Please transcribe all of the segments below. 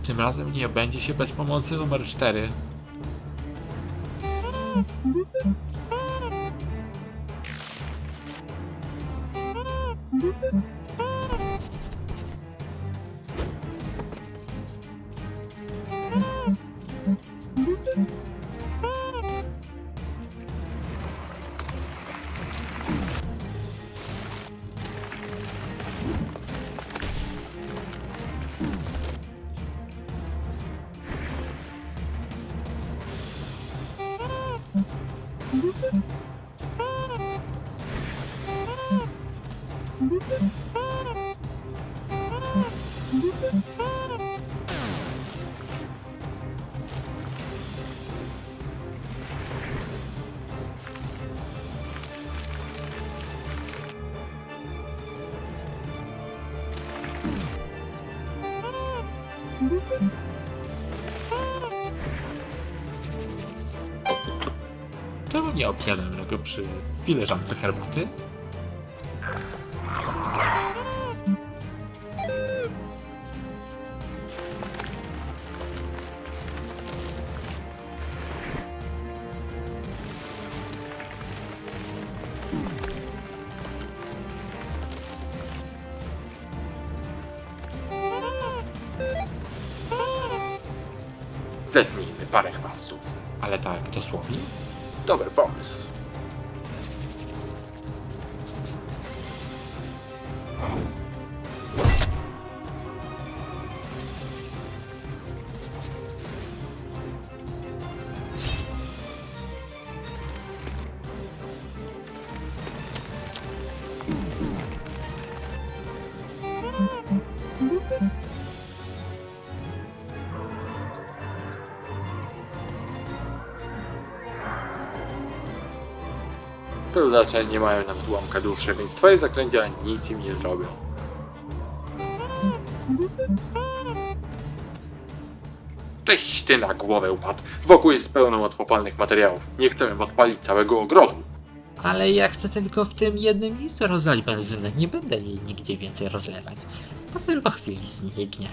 Tym razem nie będzie się bez pomocy numer 4. Czemu nie obsiadłem go przy filiżance herbaty? Zetnijmy parę chwastów. Ale tak dosłownie? Dobry pomysł. Pełzacze nie mają nawet ułamka duszy, więc twoje zaklęcia nic im nie zrobią. Cześć ty na głowę upadł. Wokół jest pełno łatwopalnych materiałów. Nie chcemy podpalić całego ogrodu. Ale ja chcę tylko w tym jednym miejscu rozlać benzynę. Nie będę jej nigdzie więcej rozlewać. Potem po chwili zniknie.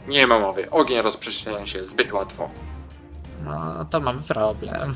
Nie ma mowy. Ogień rozprzestrzenia się zbyt łatwo. No, to mamy problem.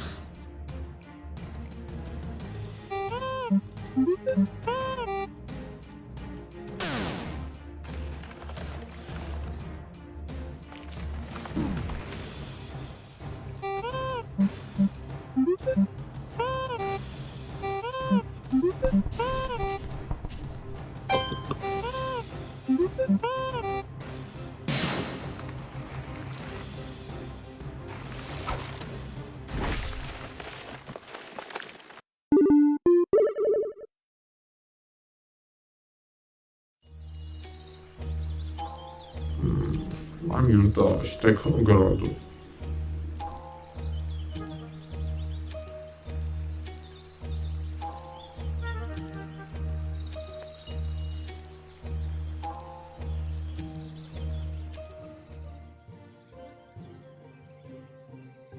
Mam już dość tego ogrodu.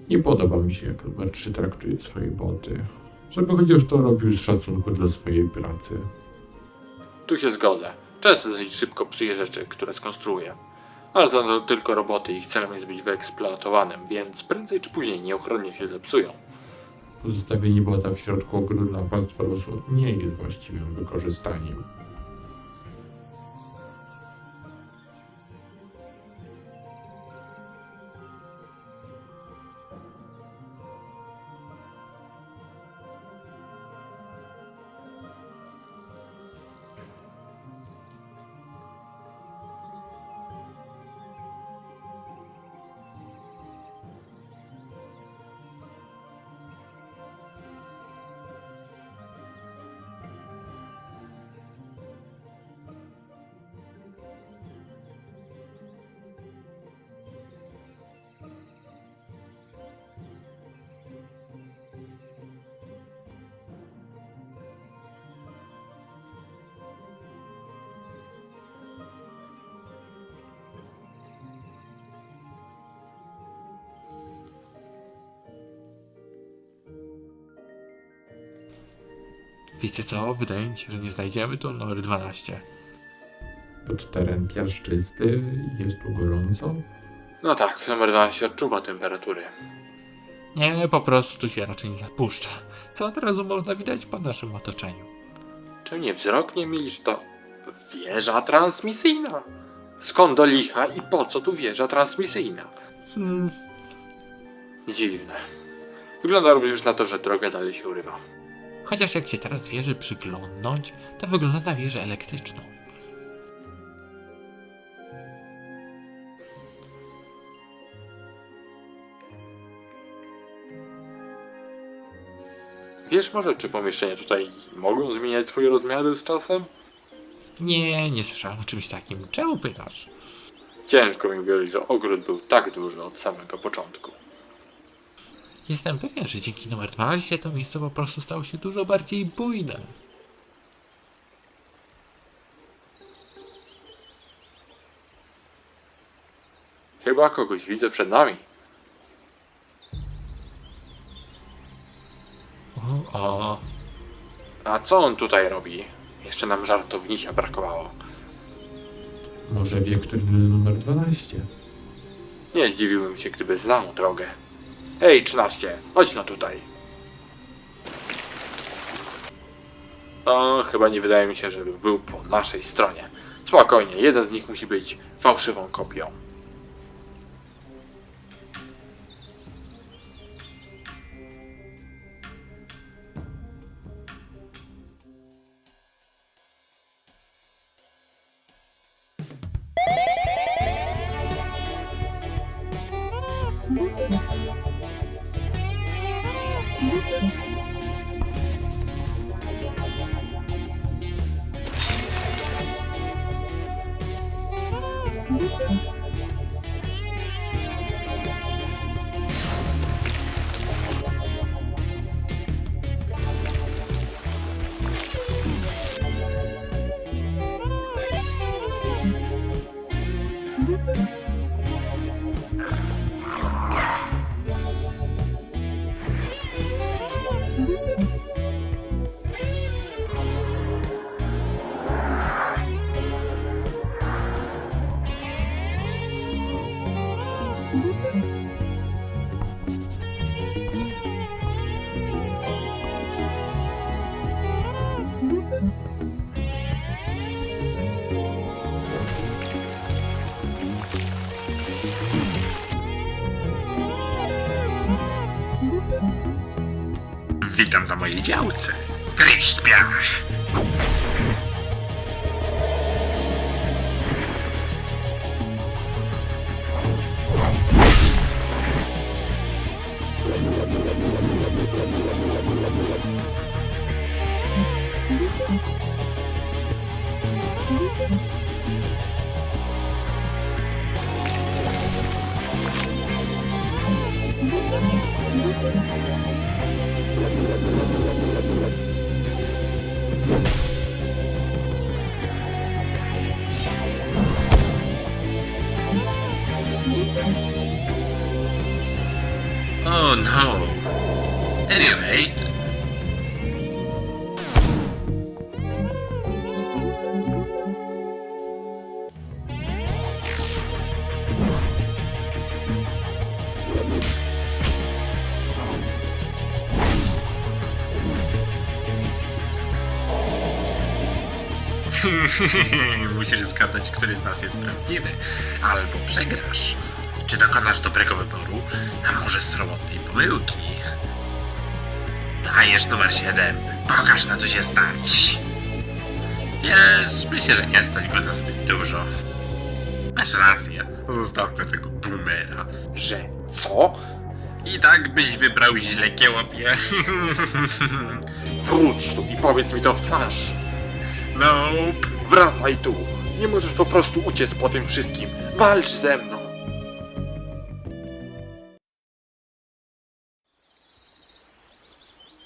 Nie podoba mi się, jak numer 3 traktuje swoje boty. Żeby chociaż to robił z szacunku dla swojej pracy. Tu się zgodzę. Często dosyć szybko psuje rzeczy, które skonstruuje. Ale za to tylko roboty i ich celem jest być wyeksploatowanym, więc prędzej czy później nieuchronnie się zepsują. Pozostawienie bota w środku ogrodu dla państwa losu nie jest właściwym wykorzystaniem. Wiecie co? Wydaje mi się, że nie znajdziemy tu numer 12. Pod teren piaszczysty jest tu gorąco. No tak, numer 12 odczuwa temperatury. Nie, po prostu tu się raczej nie zapuszcza. Co od razu można widać po naszym otoczeniu. Czy mnie wzrok nie mylisz, to wieża transmisyjna? Skąd do licha i po co tu wieża transmisyjna? Dziwne. Wygląda również na to, że droga dalej się urywa. Chociaż jak się teraz wieży przyglądnąć, to wygląda na wieżę elektryczną. Wiesz może, czy pomieszczenia tutaj mogą zmieniać swoje rozmiary z czasem? Nie słyszałem o czymś takim. Czemu pytasz? Ciężko mi wierzyć, że ogród był tak duży od samego początku. Jestem pewien, że dzięki numer 12 to miejsce po prostu stało się dużo bardziej bujne. Chyba kogoś widzę przed nami. O, A co on tutaj robi? Jeszcze nam żartownisia brakowało. Może wie, który numer 12? Nie zdziwiłbym się, gdyby znał drogę. Hej, 13, chodź no tutaj. O, chyba nie wydaje mi się, żeby był po naszej stronie. Spokojnie, jeden z nich musi być fałszywą kopią. Witam na mojej działce. Kryść piach. oh no. Anyway. Musisz zgadnąć, który z nas jest prawdziwy. Albo przegrasz. Czy dokonasz dobrego wyboru, a może sromotnej pomyłki? Dajesz numer 7. Pokaż, na co się stać. Wiesz, myślę, że nie stać go na zbyt dużo. Masz rację. Zostawmy tego boomera. Że co? I tak byś wybrał źle, kiełopie. Wróć tu i powiedz mi to w twarz. Nope. Wracaj tu. Nie możesz po prostu uciec po tym wszystkim. Walcz ze mną.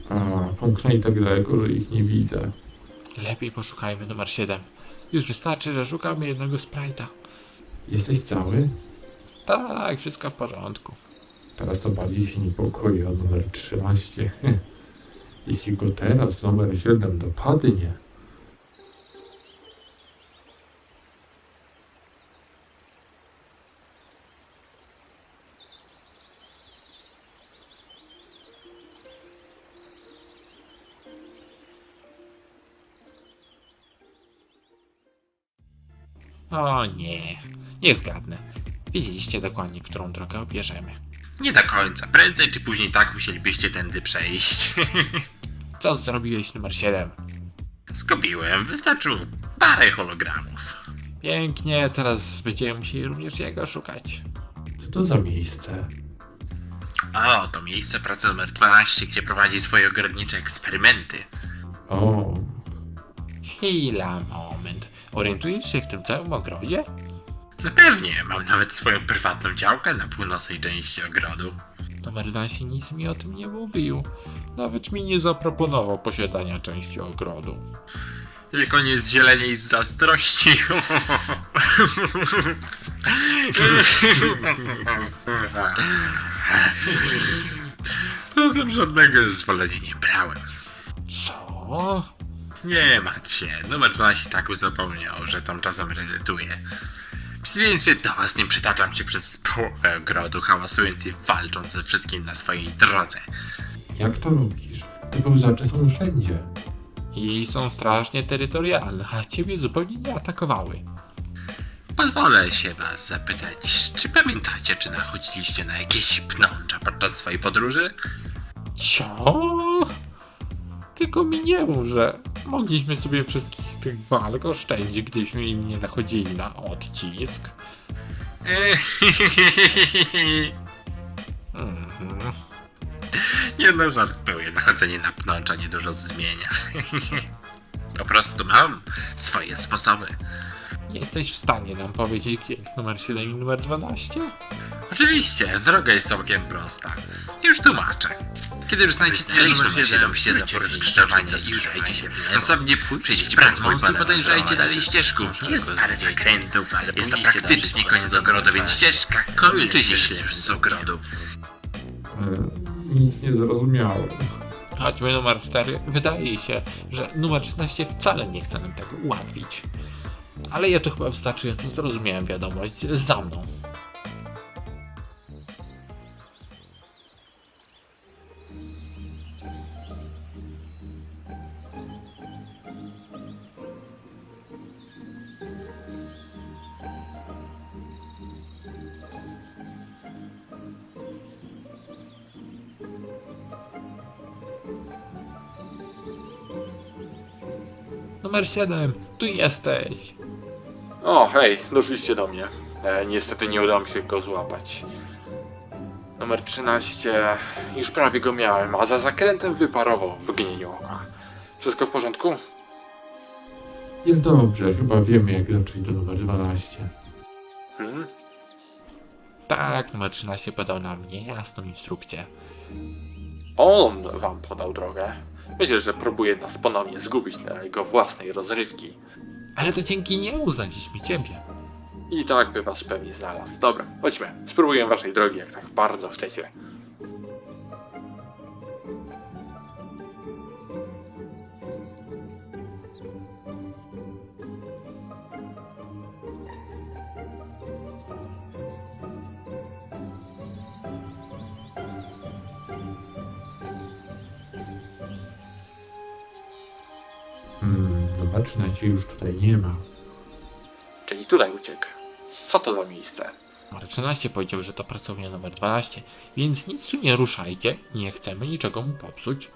A, pomknęli tak daleko, że ich nie widzę. Lepiej poszukajmy numer 7. Już wystarczy, że szukamy jednego sprite'a. Jesteś cały? Tak, wszystko w porządku. Teraz to bardziej się niepokoi o numer 13. Jeśli go teraz numer 7 dopadnie... O nie, nie zgadnę. Wiedzieliście dokładnie, którą drogę obierzemy. Nie do końca. Prędzej czy później tak musielibyście tędy przejść. Co zrobiłeś, numer 7? Zgubiłem. Wystarczyło parę hologramów. Pięknie, teraz będziemy musieli również jego szukać. Co to za miejsce? O, to miejsce pracy numer 12, gdzie prowadzi swoje ogrodnicze eksperymenty. O, Chwila, moment. Orientujesz się w tym całym ogrodzie? No pewnie, mam nawet swoją prywatną działkę na północnej części ogrodu. Numer 12 nic mi o tym nie mówił. Nawet mi nie zaproponował posiadania części ogrodu. Tylko nie zzieleniej z zazdrości. Poza tym żadnego zezwolenia nie brałem. Co? Nie martw się, numer 12 tak już zapomniał, że tam czasem rezetuje. W przeciwieństwie do was nie przytaczam cię przez połowę ogrodu, hałasując i walcząc ze wszystkim na swojej drodze. jak to robisz? Te pełzacze są wszędzie. I są strasznie terytorialne, a ciebie zupełnie nie atakowały. Pozwolę się was zapytać, czy pamiętacie, czy nachodziliście na jakieś pnącza podczas swojej podróży? Co? Tylko mi nie mów, że mogliśmy sobie wszystkich tych walk oszczędzić, gdybyśmy im nie nachodzili na odcisk. Mhm. Nie no, żartuję, nachodzenie na pnącza niedużo zmienia. Po prostu mam swoje sposoby. Jesteś w stanie nam powiedzieć, gdzie jest numer 7 i numer 12? Oczywiście, droga jest całkiem prosta. Już tłumaczę. Kiedy już znajdziecie numer 7, się za skrzyżowanie i użajcie się w lewo. Następnie pójdźcie przez most i podejrzajcie dalej ścieżką. Jest parę zakrętów, ale jest to praktycznie koniec ogrodu, więc ścieżka kończy się już z ogrodu. Nic nie zrozumiałem. Chodźmy numer 4. Wydaje się, że numer 13 wcale nie chce nam tego ułatwić. Ale ja to chyba wystarczająco zrozumiałem wiadomość. Za mną. Numer 7, tu jesteś. O, hej, doszliście do mnie. Niestety nie udało mi się go złapać. Numer 13. Już prawie go miałem, a za zakrętem wyparował w mgnieniu oka. Wszystko w porządku? Jest dobrze, chyba wiemy jak dotrzeć do numer 12. Tak, numer 13 podał nam niejasną instrukcję. On wam podał drogę. Myślę, że próbuje nas ponownie zgubić na jego własnej rozrywki. Ale to dzięki niemu znaleźliśmy ciebie. I tak by was pewnie znalazł. Dobra, chodźmy. Spróbuję waszej drogi, jak tak bardzo chcecie. Numer 13 już tutaj nie ma. Czyli tutaj uciekł. Co to za miejsce? Numer 13 powiedział, że to pracownia numer 12, więc nic tu nie ruszajcie, nie chcemy niczego mu popsuć.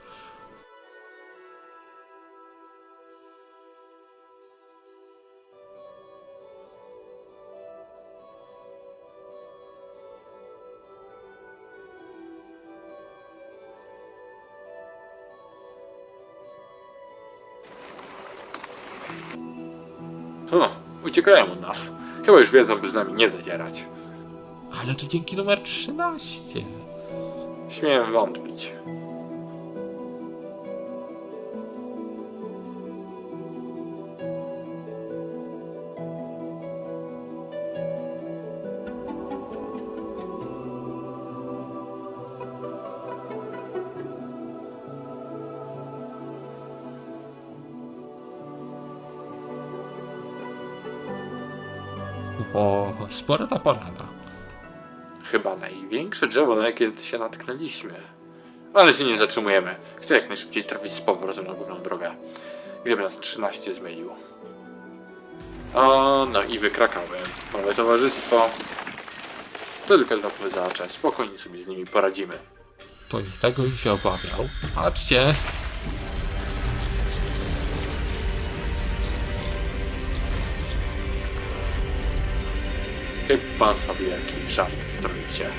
O, uciekają od nas. Chyba już wiedzą, by z nami nie zadzierać. Ale to dzięki numer 13. Śmiem wątpić. O, spora ta porada. Chyba największe drzewo, na jakie się natknęliśmy. Ale się nie zatrzymujemy. Chcę jak najszybciej trafić z powrotem na główną drogę. Gdyby nas 13 zmylił. O, no i wykrakałem. Mamy towarzystwo. Tylko 2 pełzacze. Spokojnie sobie z nimi poradzimy. To nikt tego im się obawiał. Patrzcie! Chyba sobie jakiś żart stroicie.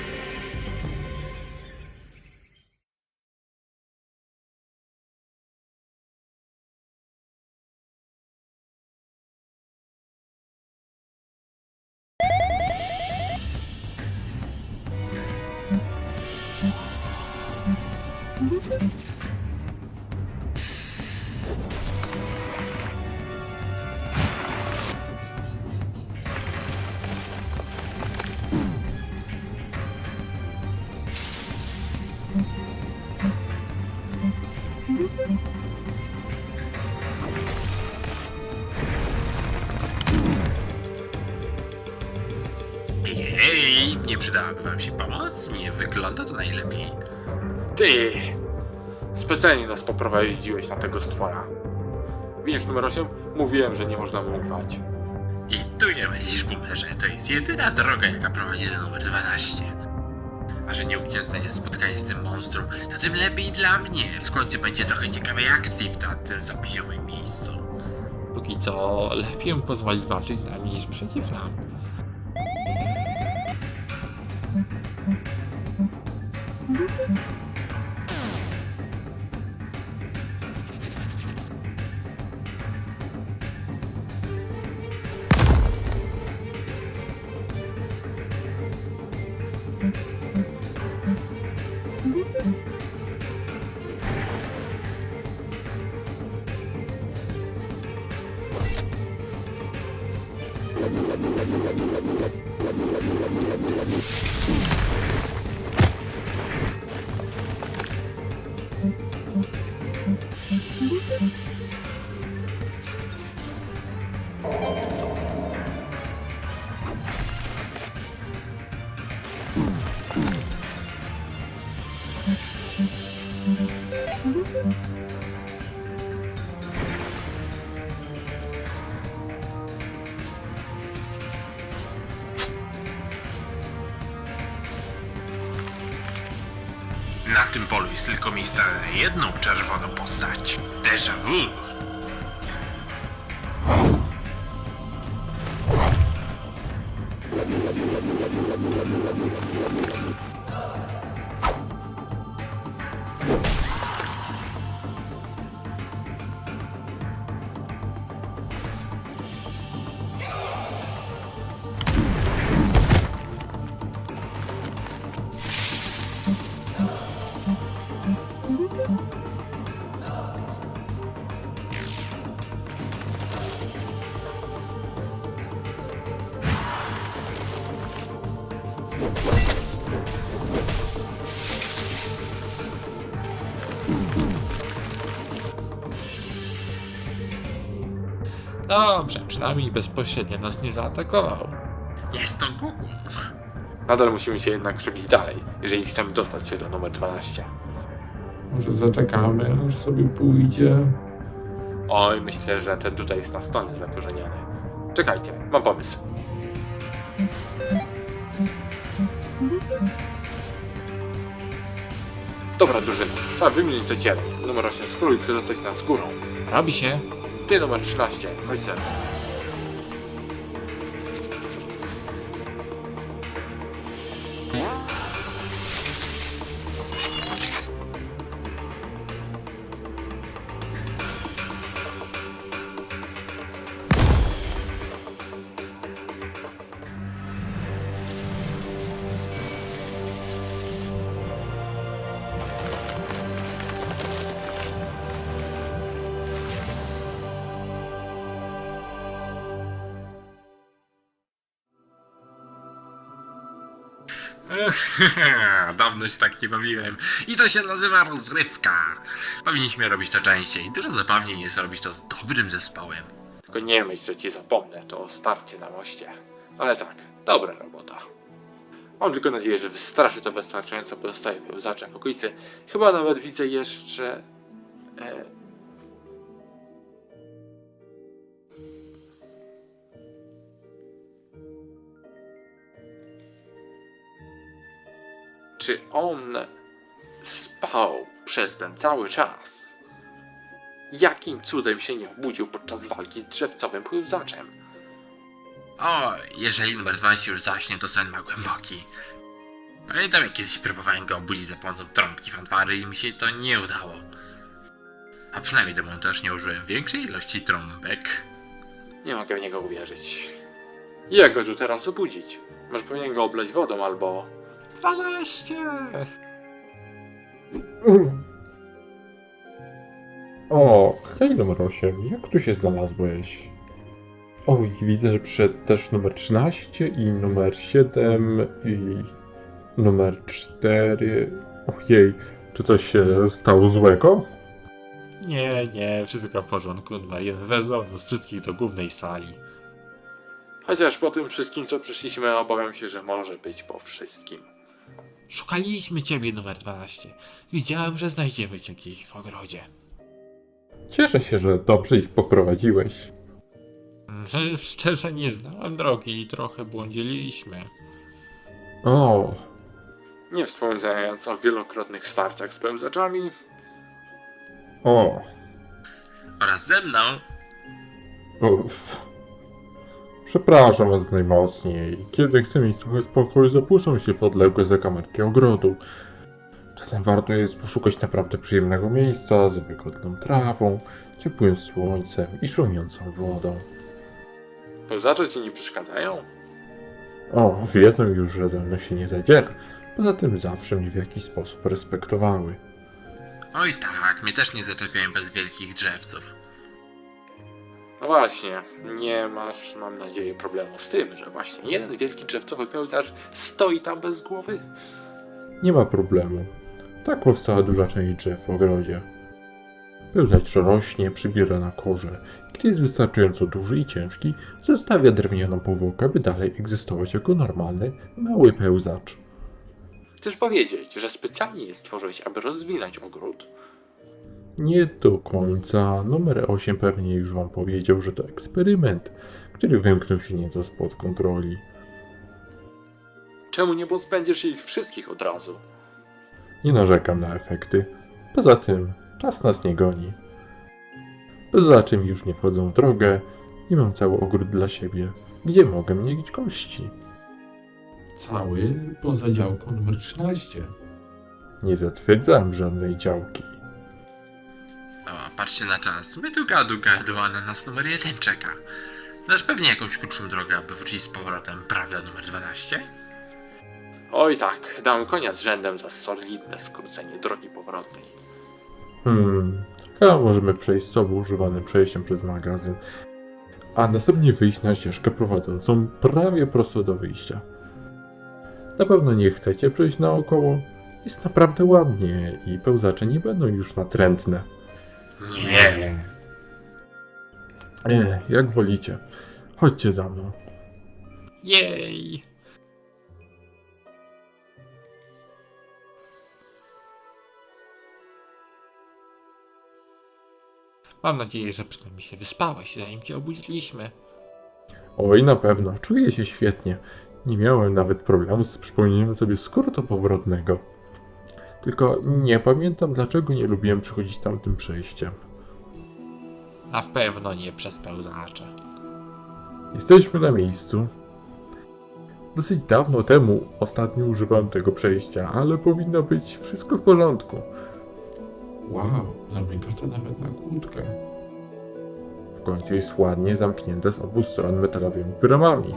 Hej, nie przydałaby wam się pomoc? Nie wygląda to najlepiej. Ty! Specjalnie nas poprowadziłeś na tego stwora. Widzisz numer 8? Mówiłem, że nie można mu ufać. I tu się myślisz, Boomerze, to jest jedyna droga, jaka prowadzi do numer 12. A że nieuniknione spotkanie z tym monstrum, to tym lepiej dla mnie. W końcu będzie trochę ciekawej akcji w tym zabijałym miejscu. Póki co lepiej mu pozwolić walczyć z nami niż przeciw nam. Na tym polu jest tylko miejsce na jedną czerwoną postać. Déjà vu. Dobrze, przynajmniej bezpośrednio nas nie zaatakował. Jest to Google. Nadal musimy się jednak przebić dalej, jeżeli chcemy dostać się do numer 12. Może zaczekamy, aż sobie pójdzie. Oj, myślę, że ten tutaj jest na stole zakorzeniony. Czekajcie, mam pomysł. Dobra drużyna, trzeba wymienić to ciele. Numer 8, spróbuj przedostać nas górą. Robi się. Ty numer 13, chodź ze mną. Dawno się tak nie bawiłem. I to się nazywa rozrywka. Powinniśmy robić to częściej. Dużo zabawniej jest robić to z dobrym zespołem. Tylko nie myśl, że ci zapomnę, to starcie na moście. Ale tak, dobra robota. Mam tylko nadzieję, że wystraszy to wystarczająco pozostaje pełzacze w okolicy. Chyba nawet widzę jeszcze... Czy on spał przez ten cały czas? Jakim cudem się nie obudził podczas walki z drzewcowym pełzaczem? O, jeżeli numer 12 już zaśnie, to sen ma głęboki. Pamiętam, jak kiedyś próbowałem go obudzić za pomocą trąbki fanfary i mi się to nie udało. A przynajmniej do montażu nie użyłem większej ilości trąbek. Nie mogę w niego uwierzyć. Jak go tu teraz obudzić? Może powinien go oblać wodą albo... 12! O, hej numer 8, jak tu się znalazłeś? O, i widzę, że przyszedł też numer 13 i numer 7 i numer 4. Ojej, czy coś się stało złego? Nie, wszystko w porządku. Numer 1 wezwał nas wszystkich do głównej sali. Chociaż po tym wszystkim, co przeszliśmy, obawiam się, że może być po wszystkim. Szukaliśmy ciebie, numer 12. Widziałem, że znajdziemy cię gdzieś w ogrodzie. Cieszę się, że dobrze ich poprowadziłeś. Że szczerze nie znałem drogi i trochę błądziliśmy. O, Nie wspominając o wielokrotnych starciach z pełzaczami, o, Oraz ze mną. uff. Przepraszam was najmocniej. Kiedy chcę mieć trochę spokoju, zapuszczam się w odległe zakamarki ogrodu. Czasem warto jest poszukać naprawdę przyjemnego miejsca z wygodną trawą, ciepłym słońcem i szumiącą wodą. pełzacze ci nie przeszkadzają? O, wiedzą już, że ze mną się nie zadziera. Poza tym zawsze mnie w jakiś sposób respektowały. Oj tak, mnie też nie zaczepiają bez wielkich drzewców. No właśnie, nie masz, mam nadzieję, problemu z tym, że właśnie jeden wielki drzewcowy pełzacz stoi tam bez głowy? Nie ma problemu. Tak powstała duża część drzew w ogrodzie. Pełzacz rośnie, przybiera na korze. Gdy jest wystarczająco duży i ciężki, zostawia drewnianą powłokę, by dalej egzystować jako normalny, mały pełzacz. Chcesz powiedzieć, że specjalnie je stworzyłeś, aby rozwinąć ogród? Nie do końca. Numer 8 pewnie już wam powiedział, że to eksperyment, który wymknął się nieco spod kontroli. Czemu nie pozbędziesz ich wszystkich od razu? Nie narzekam na efekty. Poza tym, czas nas nie goni. Poza czym już nie wchodzą w drogę i mam cały ogród dla siebie, gdzie mogę mieć gości. Cały poza działką numer 13. Nie zatwierdzam żadnej działki. O, patrzcie na czas. My tu gadu, a na nas numer 1 czeka. Znasz pewnie jakąś krótszą drogę, aby wrócić z powrotem, prawda, numer 12? Oj tak, dam konia z rzędem za solidne skrócenie drogi powrotnej. Chyba możemy przejść sobą używanym przejściem przez magazyn, a następnie wyjść na ścieżkę prowadzącą prawie prosto do wyjścia. Na pewno nie chcecie przejść naokoło. Jest naprawdę ładnie i pełzacze nie będą już natrętne. Nie. Jak wolicie. Chodźcie za mną. Jej! Mam nadzieję, że przynajmniej się wyspałeś, zanim cię obudziliśmy. Oj, na pewno. Czuję się świetnie. Nie miałem nawet problemu z przypomnieniem sobie skrótu powrotnego. Tylko nie pamiętam, dlaczego nie lubiłem przychodzić tamtym przejściem. Na pewno nie przez pełzacze. Jesteśmy na miejscu. Dosyć dawno temu ostatnio używałem tego przejścia, ale powinno być wszystko w porządku. Wow, zamykasz to nawet na kłódkę. W końcu jest ładnie zamknięte z obu stron metalowymi bramami.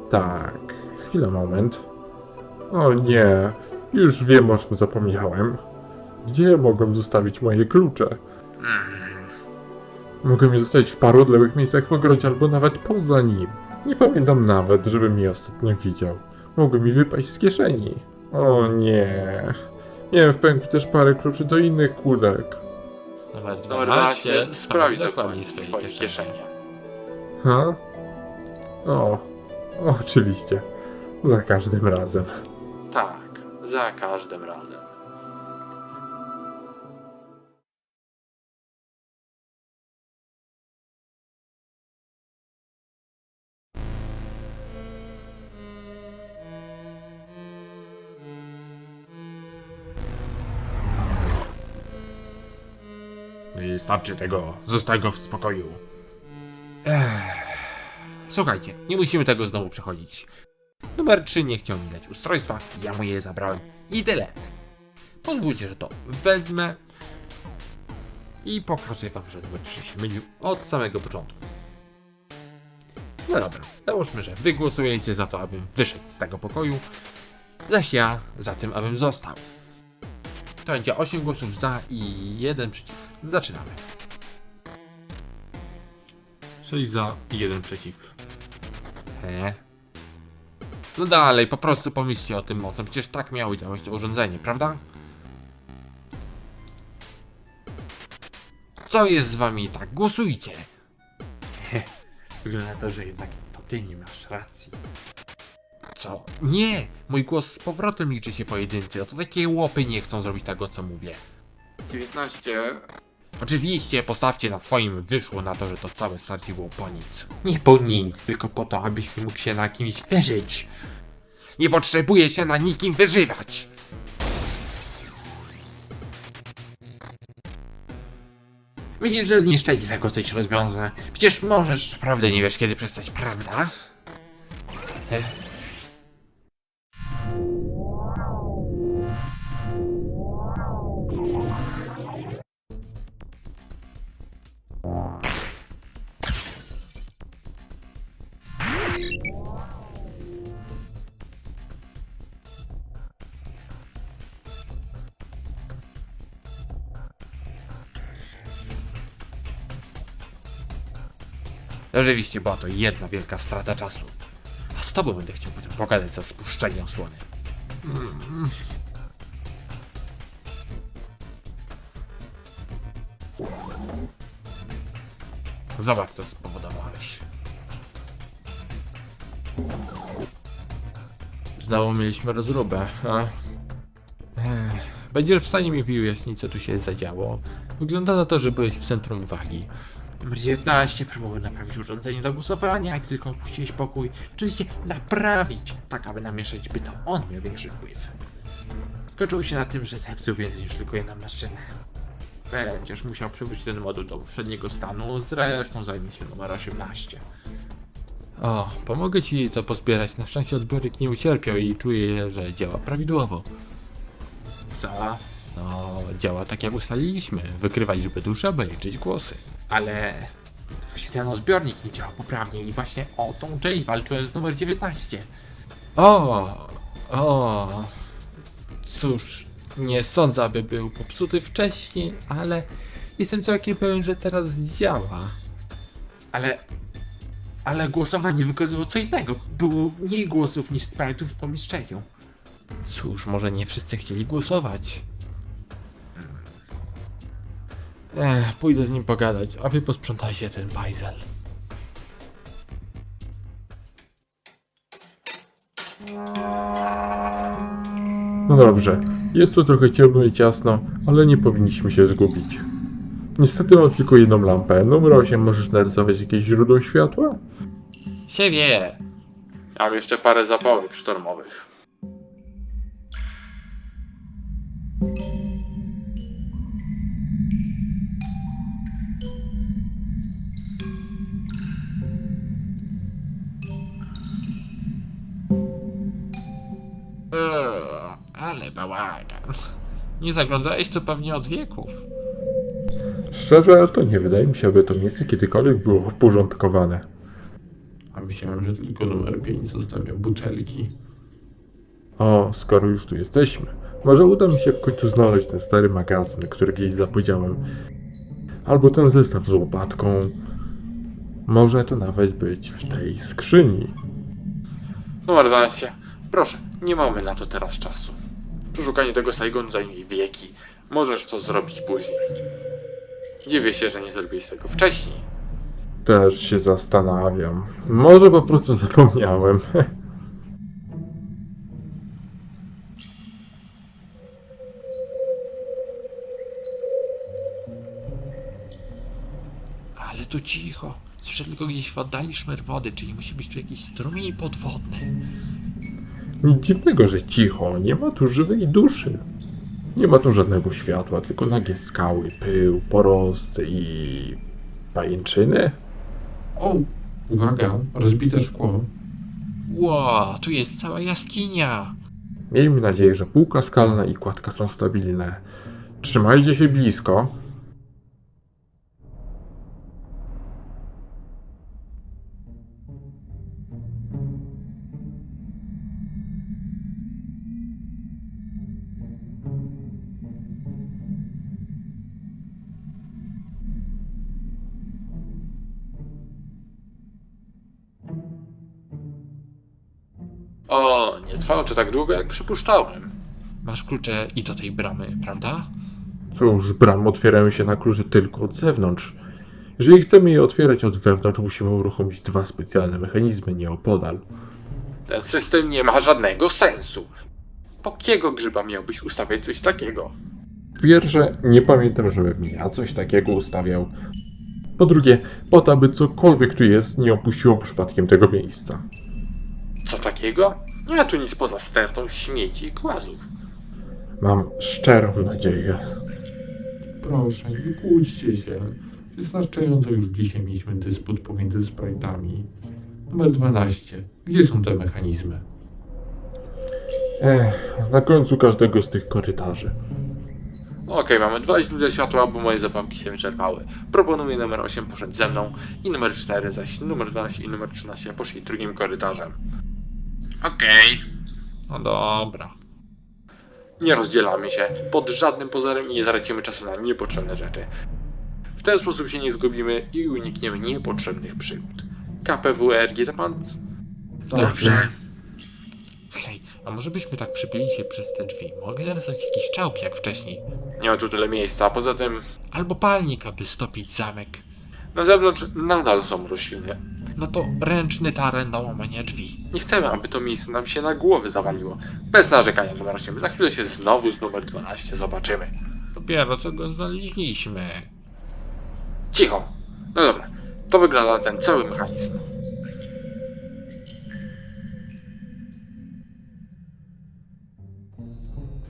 Tak, chwila, moment. O nie, już wiem, o czym zapomniałem. Gdzie mogłem zostawić moje klucze? Mogłem je zostawić w paru odległych miejscach w ogrodzie, albo nawet poza nim. Nie pamiętam nawet, żebym je ostatnio widział. Mogły mi wypaść z kieszeni. O nie. Miałem w pęku też parę kluczy do innych kłódek. Numer Numer 12, 12, sprawdź dokładnie dokładnie swoje swoje kieszenie. kieszenie. Ha? O, oczywiście. Za każdym razem. Tak, za każdym razem. wystarczy tego. Zostań go w spokoju. Słuchajcie, nie musimy tego znowu przechodzić. Numer 3 nie chciał mi dać ustrojstwa, ja mu je zabrałem i tyle. Pozwólcie, że to wezmę i pokażę wam, że numer 3 się mylił od samego początku. No dobra, załóżmy, że wy głosujecie za to, abym wyszedł z tego pokoju, zaś ja za tym, abym został. To będzie 8 głosów za i 1 przeciw. Zaczynamy. 6 za i 1 przeciw. No dalej, po prostu pomyślcie o tym mocno. Przecież tak miało działać to urządzenie, prawda? Co jest z wami tak? Głosujcie! Wygląda na to, że jednak to ty nie masz racji. Co? Nie! Mój głos z powrotem liczy się pojedynczy. To takie łopy nie chcą zrobić tego, co mówię. 19. Oczywiście, postawcie na swoim, wyszło na to, że to całe starcie było po nic. Nie po nic, tylko po to, abyś mógł się na kimś wyżyć. Nie potrzebuję się na nikim wyżywać. Widzisz, że zniszczenie tego coś rozwiąże. Przecież możesz. Naprawdę nie wiesz, kiedy przestać, prawda? Rzeczywiście była to jedna wielka strata czasu. A z tobą będę chciał potem pogadać za spuszczenie osłony. Zobacz, co spowodowałeś. Znowu mieliśmy rozróbę, a? Będziesz w stanie mi wyjaśnić, co tu się zadziało? Wygląda na to, że byłeś w centrum uwagi. Numer 19 próbował naprawić urządzenie do głosowania, jak tylko opuściłeś pokój. Oczywiście naprawić, tak aby namieszać, by to on miał większy wpływ. Skończył się na tym, że zepsuł więcej niż tylko jedną maszynę. Będziesz musiał przywrócić ten moduł do poprzedniego stanu, zresztą zajmie się numer 18. O, pomogę ci to pozbierać. Na szczęście odbiornik nie ucierpiał i czuję, że działa prawidłowo. Co? No, działa tak jak ustaliliśmy. Wykrywać liczbę duszy, aby liczyć głosy. Ale właśnie ten odbiornik nie działa poprawnie i właśnie o tą część walczyłem z numer 19. O. Cóż, nie sądzę, aby był popsuty wcześniej, ale jestem całkiem pewien, że teraz działa. Ale głosowanie wykazało co innego. Było mniej głosów niż sprite'ów w pomieszczeniu. Cóż, może nie wszyscy chcieli głosować. Pójdę z nim pogadać, a wy posprzątajcie ten bajzel. No dobrze, jest tu trochę ciemno i ciasno, ale nie powinniśmy się zgubić. Niestety mam tylko jedną lampę. Numer 8, możesz narysować jakieś źródło światła? Siebie! Mam jeszcze parę zapałek sztormowych. Ale bałagan. Nie zaglądałeś tu pewnie od wieków. Szczerze, to nie wydaje mi się, aby to miejsce kiedykolwiek było uporządkowane. A myślałem, że tylko numer 5 zostawia butelki. O, skoro już tu jesteśmy, może uda mi się w końcu znaleźć ten stary magazyn, który gdzieś zapodziałem. Albo ten zestaw z łopatką. Może to nawet być w tej skrzyni. Numer 12. Proszę, nie mamy na to teraz czasu. Przeszukanie tego Saigonu zajmie wieki. Możesz to zrobić później. Dziwię się, że nie zrobiłeś tego wcześniej. Też się zastanawiam. Może po prostu zapomniałem. Ale tu cicho. Słyszę tylko gdzieś w oddali szmer wody, czyli musi być tu jakiś strumień podwodny. Nic dziwnego, że cicho. Nie ma tu żywej duszy. Nie ma tu żadnego światła, tylko nagie skały, pył, porosty i... pajęczyny? O, uwaga, rozbite szkło. Ło, tu jest cała jaskinia. Miejmy nadzieję, że półka skalna i kładka są stabilne. Trzymajcie się blisko. O, nie trwało to tak długo, jak przypuszczałem. Masz klucze i do tej bramy, prawda? Cóż, bramy otwierają się na klucze tylko od zewnątrz. Jeżeli chcemy je otwierać od wewnątrz, musimy uruchomić dwa specjalne mechanizmy nieopodal. Ten system nie ma żadnego sensu. Po jakiego grzyba miałbyś ustawiać coś takiego? Po pierwsze, nie pamiętam, żebym ja coś takiego ustawiał. Po drugie, po to, aby cokolwiek tu jest, nie opuściło przypadkiem tego miejsca. Co takiego? Nie ma tu nic poza stertą śmieci i głazów. Mam szczerą nadzieję. Proszę, nie kłóćcie się. Wystarczająco już dzisiaj mieliśmy dysput pomiędzy sprite'ami. Numer 12. Gdzie są te mechanizmy? Na końcu każdego z tych korytarzy. Okej, mamy dwa źródła światła, bo moje zapałki się wyczerpały. Proponuję numer 8 poszedł ze mną i numer 4, zaś numer 12 i numer 13 poszli drugim korytarzem. Okej. No dobra. Nie rozdzielamy się pod żadnym pozorem i nie tracimy czasu na niepotrzebne rzeczy. W ten sposób się nie zgubimy i unikniemy niepotrzebnych przygód. KPWR, Gitapant? Dobrze. Hej, a może byśmy tak przybili się przez te drzwi? Mogli narysować jakiś czołg jak wcześniej. Nie ma tu tyle miejsca, a poza tym Albo palnik, aby stopić zamek. na zewnątrz nadal są rośliny. No to ręczny taren do łamania drzwi. Nie chcemy, aby to miejsce nam się na głowy zawaliło. Bez narzekania numer 8. Za chwilę się znowu z numer 12 zobaczymy. Dopiero co go znaleźliśmy. Cicho! No dobra, to wygląda ten cały mechanizm.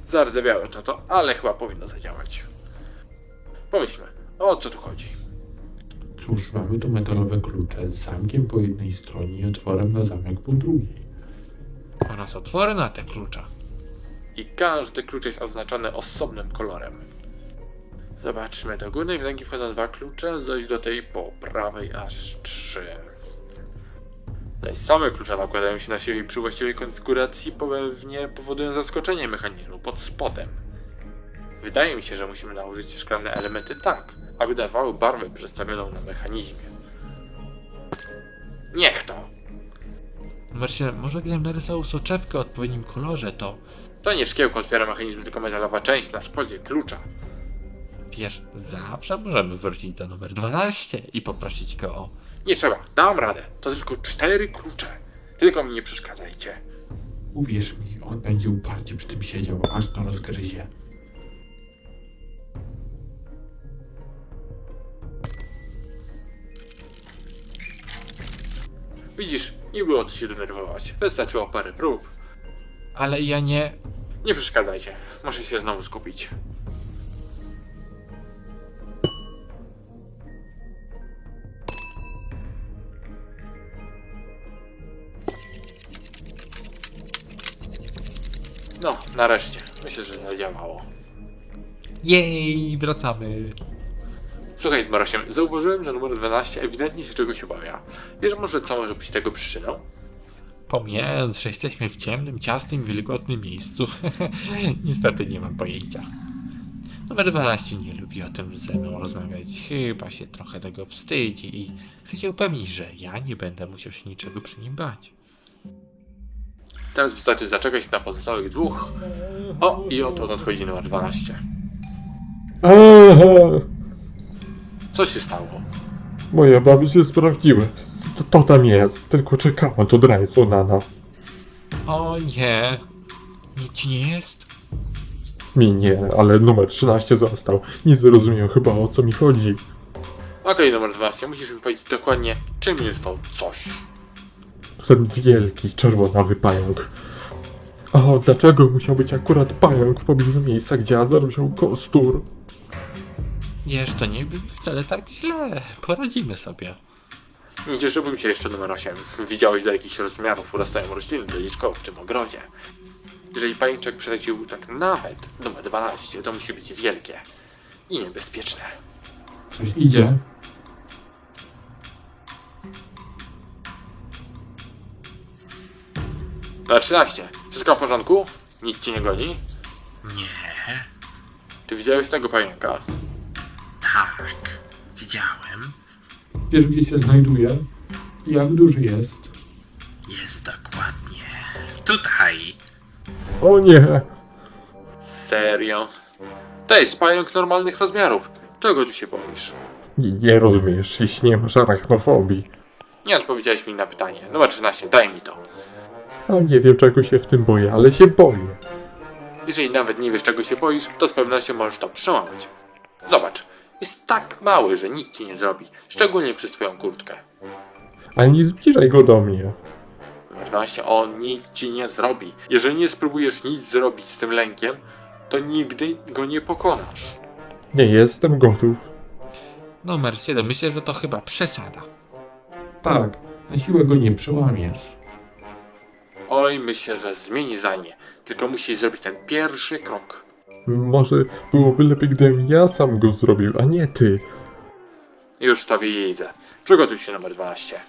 Zardzewiałe to, ale chyba powinno zadziałać. Pomyślmy, o co tu chodzi? Cóż, mamy tu metalowe klucze z zamkiem po jednej stronie i otworem na zamek po drugiej. Oraz otwory na te klucza. I każdy klucz jest oznaczony osobnym kolorem. Zobaczmy, do górnej wnęki wchodzą dwa klucze, zaś do tej po prawej aż 3. Zaś same klucze nakładają się na siebie i przy właściwej konfiguracji pewnie powodują zaskoczenie mechanizmu pod spodem. Wydaje mi się, że musimy nałożyć szklane elementy tak, aby dawały barwę przedstawioną na mechanizmie. Niech to! Numer 7, może gdybym narysował soczewkę o odpowiednim kolorze, to... To nie szkiełko otwiera mechanizm, tylko metalowa część na spodzie klucza. Wiesz, zawsze możemy wrócić do numer 12 i poprosić go o... Nie trzeba, dam radę. To tylko 4 klucze. Tylko mi nie przeszkadzajcie. Uwierz mi, on będzie uparcie przy tym siedział, aż to rozgryzie. Widzisz, nie było co się denerwować. Wystarczyło parę prób. Ale ja nie... Nie przeszkadzajcie. Muszę się znowu skupić. No, nareszcie. Myślę, że zadziałało. Jej, wracamy. Słuchaj, numer 8, zauważyłem, że numer 12 ewidentnie się czegoś obawia. Wiesz może co może być tego przyczyną? Pomijając, że jesteśmy w ciemnym, ciasnym, wilgotnym miejscu, niestety nie mam pojęcia. Numer 12 nie lubi o tym ze mną rozmawiać, chyba się trochę tego wstydzi i chce się upewnić, że ja nie będę musiał się niczego przy nim bać. Teraz wystarczy zaczekać na pozostałych dwóch. O, i oto nadchodzi numer 12. Aha! Co się stało? Moje obawy się sprawdziły. To tam jest, tylko czekałem to draństwo na nas. O nie, nic ci nie jest? Mi nie, ale numer 13 został. Nie zrozumiał chyba o co mi chodzi. Okej, numer 12, musisz mi powiedzieć dokładnie, czym jest to coś. Ten wielki, czerwonawy pająk. O, dlaczego musiał być akurat pająk w pobliżu miejsca, gdzie Azar wziął kostur? Wiesz, to nie brzmi wcale tak źle. Poradzimy sobie. Nie cieszyłbym się jeszcze numer 8. Widziałeś, do jakich rozmiarów urastają rośliny doniczkowe w tym ogrodzie. Jeżeli pajęczek przelecił tak nawet numer 12, to musi być wielkie i niebezpieczne. Coś idzie? Numer 13. Wszystko w porządku? Nic ci nie goni? Nie, Ty widziałeś tego pająka? tak, widziałem. Wiesz, gdzie się znajduje? Jak duży jest? Jest dokładnie tutaj. O nie! Serio? To jest pająk normalnych rozmiarów. Czego tu się boisz? Nie rozumiesz, jeśli nie masz arachnofobii. Nie odpowiedziałeś mi na pytanie. Numer 13, daj mi to. Sam nie wiem, czego się w tym boję, ale się boję. Jeżeli nawet nie wiesz, czego się boisz, to z pewnością możesz to przełamać. Zobacz, jest tak mały, że nic ci nie zrobi. Szczególnie przez twoją kurtkę. Ale nie zbliżaj go do mnie. Numer 12, on nic ci nie zrobi. Jeżeli nie spróbujesz nic zrobić z tym lękiem, to nigdy go nie pokonasz. Nie jestem gotów. Numer 7. Myślę, że to chyba przesada. Tak, na siłę go nie przełamiesz. Oj, myślę, że zmieni zdanie. Tylko musisz zrobić ten pierwszy krok. Może byłoby lepiej, gdybym ja sam go zrobił, a nie ty. Już to widzę. Przygotuj się, numer 12.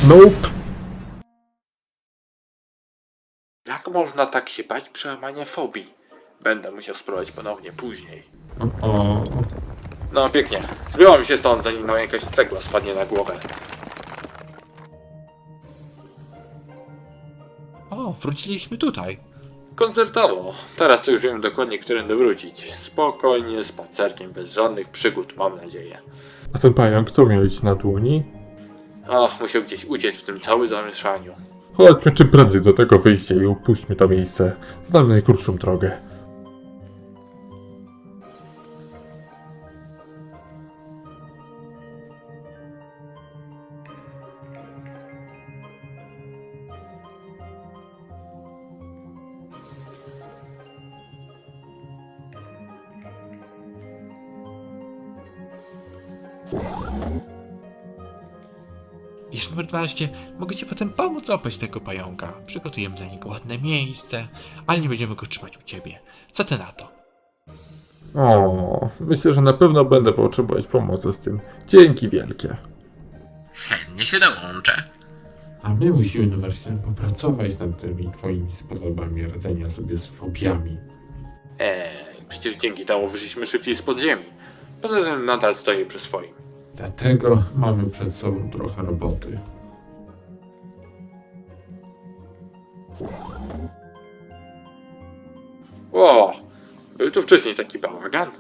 Nope. Jak można tak się bać przełamania fobii? Będę musiał spróbować ponownie później. O. No pięknie. Zbyło mi się stąd, zanim nam jakaś cegła spadnie na głowę. O, wróciliśmy tutaj. Koncertowo. Teraz to już wiem dokładnie, którędy wrócić. Spokojnie, spacerkiem, bez żadnych przygód, mam nadzieję. A ten pająk co miałeś na dłoni? Ach, musiał gdzieś uciec w tym całym zamieszaniu. Chodźmy czym prędzej do tego wyjścia i opuśćmy to miejsce. Znam najkrótszą drogę. Wiesz, numer 12, mogę ci potem pomóc złapać tego pająka. Przygotujemy dla niego ładne miejsce, ale nie będziemy go trzymać u ciebie. Co ty na to? O, myślę, że na pewno będę potrzebować pomocy z tym. Dzięki wielkie. Chętnie się dołączę. A my musimy numer 7 popracować nad tymi twoimi sposobami radzenia sobie z fobiami. Przecież dzięki temu wyszliśmy szybciej z podziemi. Poza tym nadal stoję przy swoim. Dlatego mamy przed sobą trochę roboty. O, był tu wcześniej taki bałagan.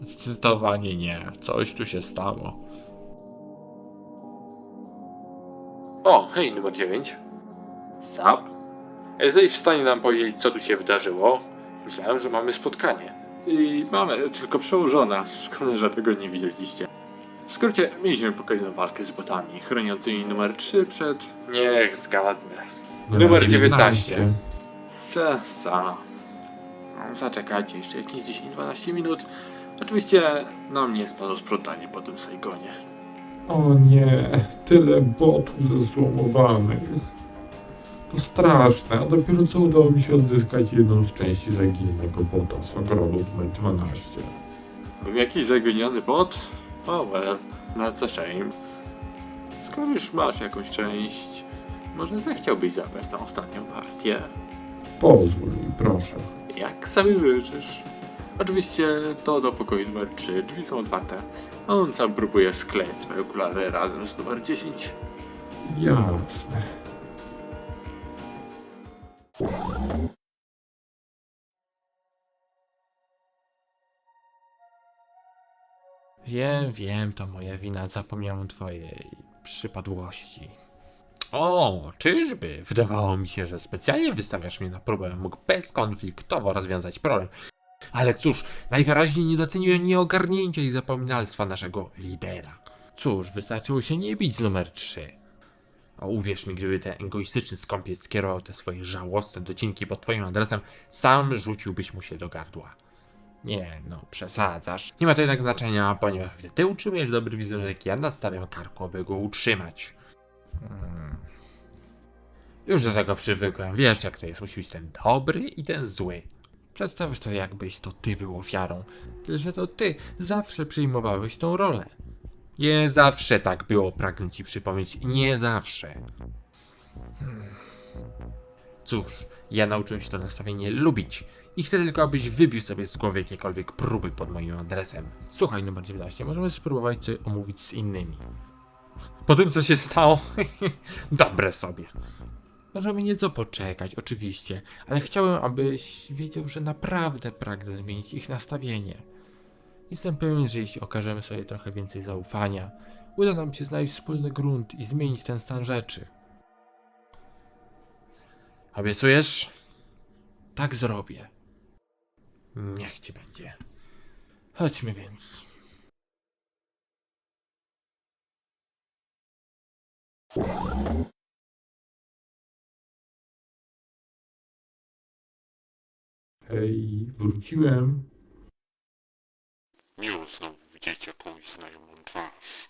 Zdecydowanie nie. Coś tu się stało. O, hej, numer 9. Sap? Jesteś w stanie nam powiedzieć, co tu się wydarzyło? Myślałem, że mamy spotkanie. I mamy, tylko przełożona. Szkoda, że tego nie widzieliście. W skrócie, mieliśmy pokazać walkę z botami, chroniącymi numer 3 przed... Niech zgadnę. Numer 19. Sesa. No, zaczekajcie jeszcze jakieś 10-12 minut. Oczywiście na mnie spadło sprzątanie po tym Saigonie. O nie, tyle botów zesłomowanych. To straszne, a dopiero co udało mi się odzyskać jedną z części zaginionego bota z ogrodu numer 12. Był jakiś zaginiony bot? Oh well, that's a shame. Skoro już masz jakąś część, może zechciałbyś zabrać na ostatnią partię? Pozwól mi, proszę. Jak sobie życzysz. Oczywiście to do pokoju numer 3, drzwi są otwarte. On sam próbuje sklejać swoje okulary razem z numer 10. Jasne. Wiem, to moja wina. Zapomniałem twojej przypadłości. O, czyżby? Wydawało mi się, że specjalnie wystawiasz mnie na próbę. Mógł bezkonfliktowo rozwiązać problem. Ale cóż, najwyraźniej nie doceniłem nieogarnięcia i zapominalstwa naszego lidera. Cóż, wystarczyło się nie bić z numer 3. O, uwierz mi, gdyby ten egoistyczny skąpiec skierował te swoje żałosne docinki pod twoim adresem, sam rzuciłbyś mu się do gardła. Nie, no, przesadzasz. Nie ma to jednak znaczenia, ponieważ gdy ty utrzymujesz dobry wizerunek, ja nastawiam karku, aby go utrzymać. Już do tego przywykłem, wiesz jak to jest, musi być ten dobry i ten zły. Przedstawisz to jakbyś to ty był ofiarą, tyle że to ty zawsze przyjmowałeś tą rolę. Nie zawsze tak było, pragnę ci przypomnieć, nie zawsze. Cóż, ja nauczyłem się to nastawienie lubić i chcę tylko, abyś wybił sobie z głowy jakiekolwiek próby pod moim adresem. Słuchaj, numer 19, możemy spróbować coś omówić z innymi. Po tym, co się stało, dobre sobie. Możemy nieco poczekać, oczywiście, ale chciałem, abyś wiedział, że naprawdę pragnę zmienić ich nastawienie. Jestem pewien, że jeśli okażemy sobie trochę więcej zaufania, uda nam się znaleźć wspólny grunt i zmienić ten stan rzeczy. Obiecujesz? Tak zrobię. Niech ci będzie. Chodźmy więc. Hej, wróciłem. Miło znowu widzieć jakąś znajomą twarz.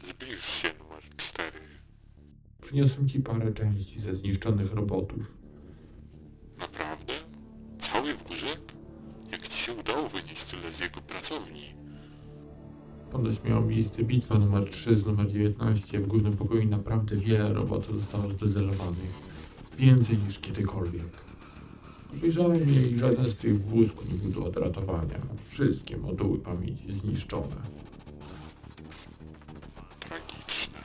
Zbliż się, numer 4. Przyniosłem ci parę części ze zniszczonych robotów. Naprawdę? Cały wózek? Jak ci się udało wynieść tyle z jego pracowni? Ponoć miała miejsce bitwa numer 3 z numer 19. W głównym pokoju naprawdę wiele robotów zostało zdezerwowanych. Więcej niż kiedykolwiek. Obejrzałem je i żaden z tych wózków nie był do odratowania. Wszystkie moduły pamięci zniszczone. Tragiczne.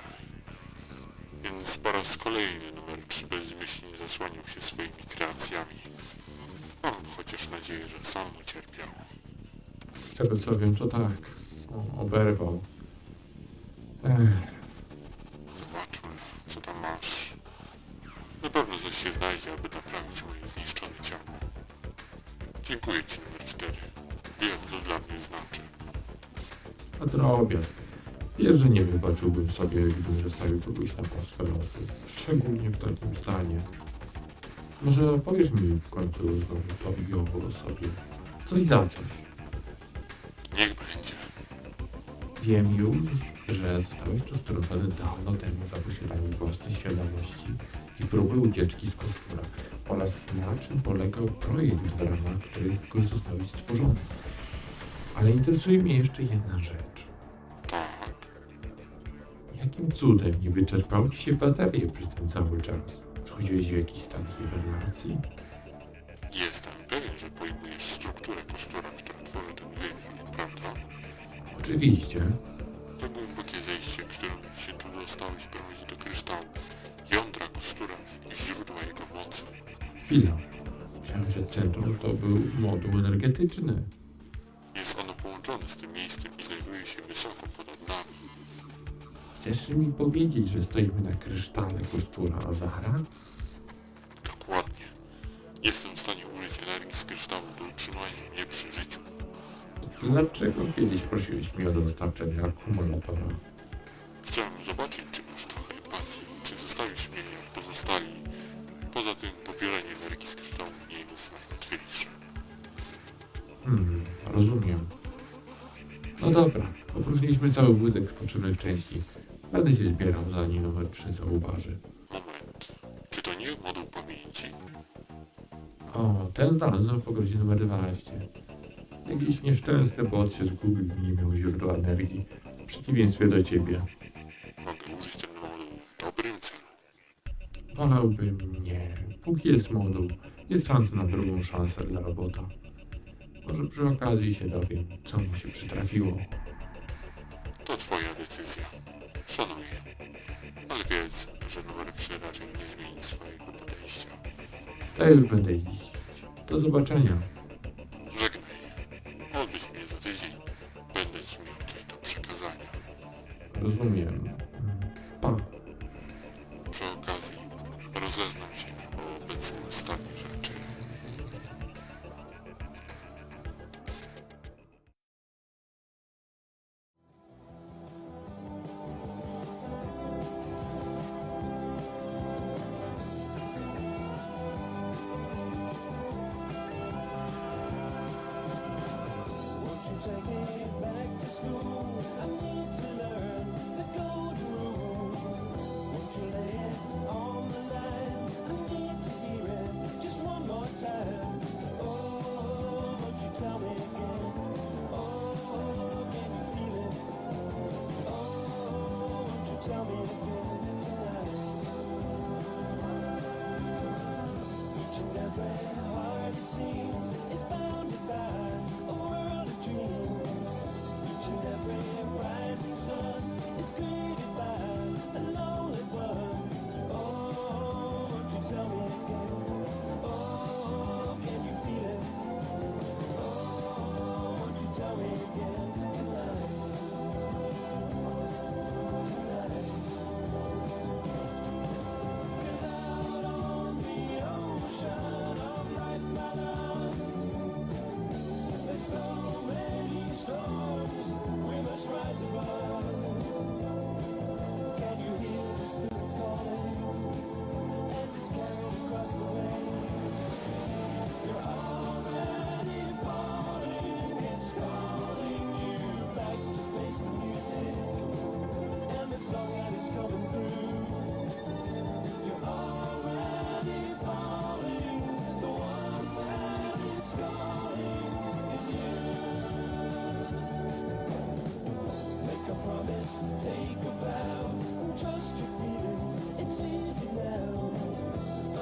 Więc po raz kolejny numer 3 bezmyślnie zasłaniał się swoimi kreacjami. Mam chociaż nadzieję, że sam ucierpiał. Z tego co wiem, to tak. Oberwał. Zobaczmy, co tam masz. Na pewno coś się znajdzie, aby naprawić moje zniszczone ciało. Dziękuję ci, numer 4. Wiem, co dla mnie znaczy. A drobiazg. Wiesz, że nie wybaczyłbym sobie, gdybym zostawił kogoś na pastwę losu. Szczególnie w takim stanie. Może opowiesz mi w końcu znowu to i owo sobie. Coś za coś. Niech będzie. Wiem już, że zostałeś tu strącony dawno temu za posiadanie własnej świadomości i próby ucieczki z kostura oraz na czym polegał projekt, w ramach którego zostałeś stworzony. Ale interesuje mnie jeszcze jedna rzecz. Tak. Jakim cudem nie wyczerpały ci się baterie przez ten cały czas? Przechodziłeś w jakiś stan hibernacji? Jestem pewien, że pojmujesz strukturę kostura, która tworzy ten wymiar, prawda? Oczywiście. To głębokie zejście, którym się tu dostałeś, prowadzi do kryształu, jądra kostura i źródła jego mocy. Chwila. Myślałem, że centrum to był moduł energetyczny. Jest ono połączone z tym miejscem i znajduje się wysoko ponad nami. Chcesz mi powiedzieć, że stoimy na krysztale kostura Azara? Dokładnie. Jestem w stanie użyć energii z kryształu do utrzymania mnie przy życiu. Dlaczego kiedyś prosiłeś mnie o dostarczenie akumulatora? Chciałem zobaczyć, czy masz trochę empatii, czy zostawisz mnie jak pozostali. Poza tym pobieranie energii z kryształu nie jest najłatwiejsze. Rozumiem. No dobra, opróżniliśmy cały wózek z potrzebnych części. Będę się zbierał, zanim numer 3 zauważy. Moment. Czy to nie moduł pamięci? O, ten znalazłem w pogrodzie numer 12. Jakiś nieszczęsny bot się zgubił i nie miał źródła energii. W przeciwieństwie do ciebie. Mogę użyć ten moduł w dobrym celu. Wolałbym nie. Póki jest moduł, jest szansa na drugą szansę dla robota. Może przy okazji się dowiem, co mu się przytrafiło. To twoja decyzja. Szanuję. Ale wiedz, że numer 3 raczej nie zmieni swojego podejścia. Ja już będę iść. Do zobaczenia. Żegnaj. Odwiedź mnie za tydzień. Będę ci miał coś do przekazania. Rozumiem. Pa. Przy okazji rozeznam się o obecnym stanie rzeczy. tell me again? Oh, can you feel it? Oh, won't you tell me again tonight? Each and every heart, it seems, is bounded by a world of dreams. Each and every rising sun is greeted by a lonely one. Oh, won't you tell me again? Oh, can you feel it? Oh, won't you tell me again tonight? Tonight. 'Cause out on the ocean of life, my love, there's so many storms we must rise above. Can you hear the spirit calling as it's carried across the waves? You're already falling, it's calling you back to face the music and the song that is coming through. You're already falling, the one that is calling is you. Make a promise, take a vow, trust your feelings, it's easy now.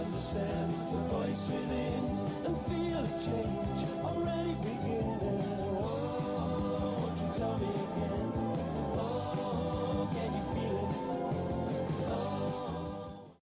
Understand the voice within and feel a change already beginning. Oh, won't you tell me again?